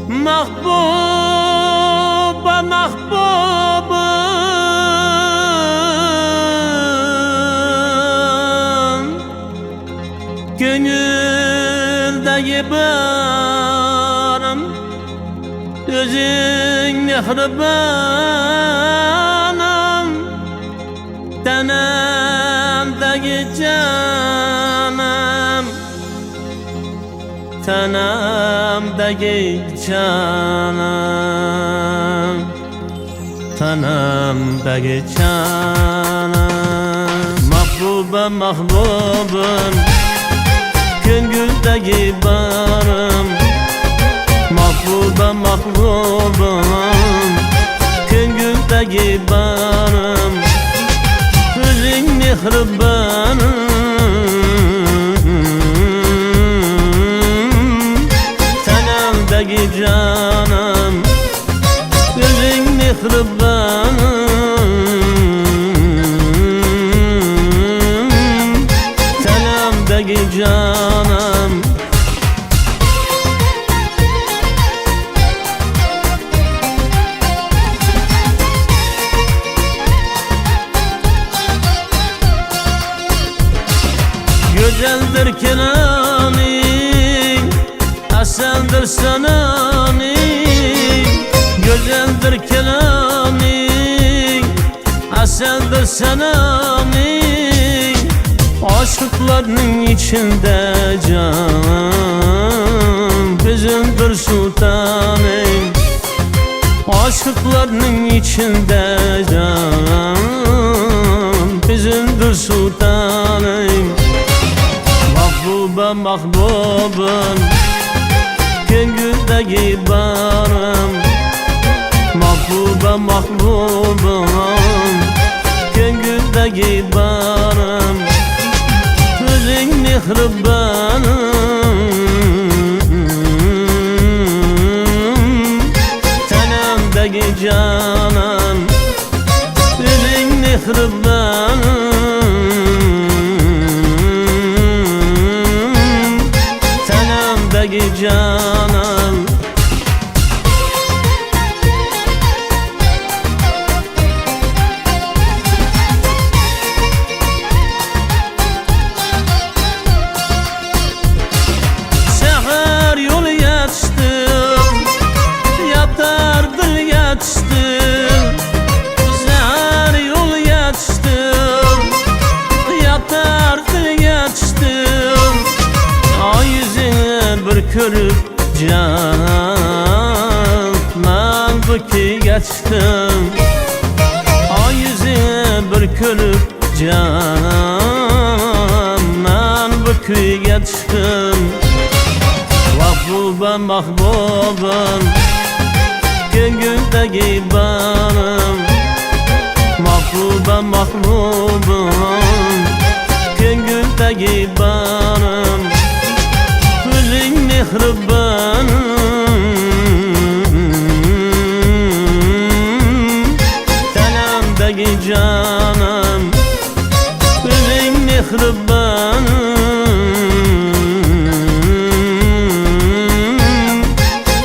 Mahbuba mahbubum, gönüldeki barım, özün mehribanım, tenemdeki canım, tenemdeki canım, tenemdeki canım. Mahbuba mahbubum, gönüldeki barım, mahbuba mahbubum, gönüldeki barım, özün mehribanım, tenemdeki canım, özün mehribanım, tenemdeki canım. Güzeldir kelamın, aseldir sananın. Güzeldir kelamın, aseldir sananın. Aşıkların içinde can, bizimdir sultanım. Aşıkların içinde can, bizimdir sultanım. Mahbuba mahbubum, gönüldeki barım, mahbuba mahbubum, gönüldeki barım, özün mehribanım, tenemdeki canım, özün mehribanım, canım. Seher yol geçtim, yatardır geçtim. Seher yol geçtim, yatardır geçtim. Ay yüzüne bir körüp can, ben bu ki geçtim. Ay yüzüne bir körüp can, ben bu ki geçtim. Mahbuba mahbubum, gönüldeki barım, mahbuba mahbubum, gönüldeki barım, özün mehribanım, tenemdeki canım, özün mehribanım,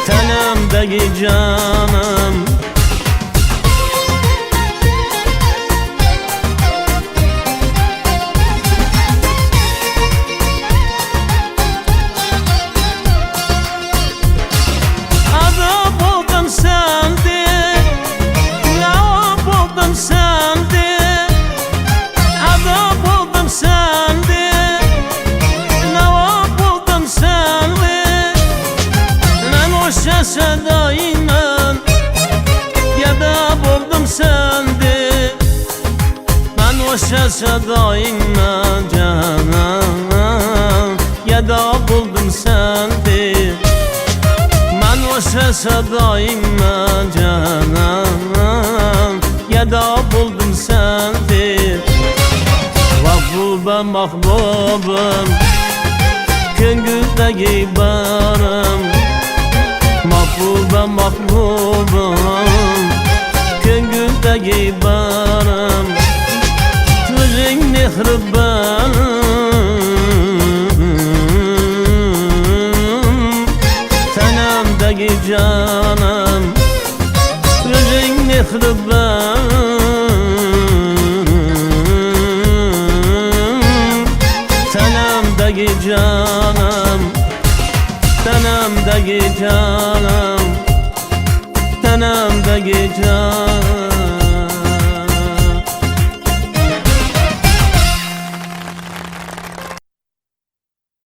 tenemdeki canım. Sedayla yada buldum sende, ben o sedayla canım, yada buldum sende. Ben o sedayla canım, yada buldum sende. Mahbuba mahbubum, gönüldeki barım, mahbuba mahbubum, gönüldeki barım, özün mehribanım, tenemdeki can. yıkılıp ben Tenimdeki canım, tenimdeki canım, tenimdeki canım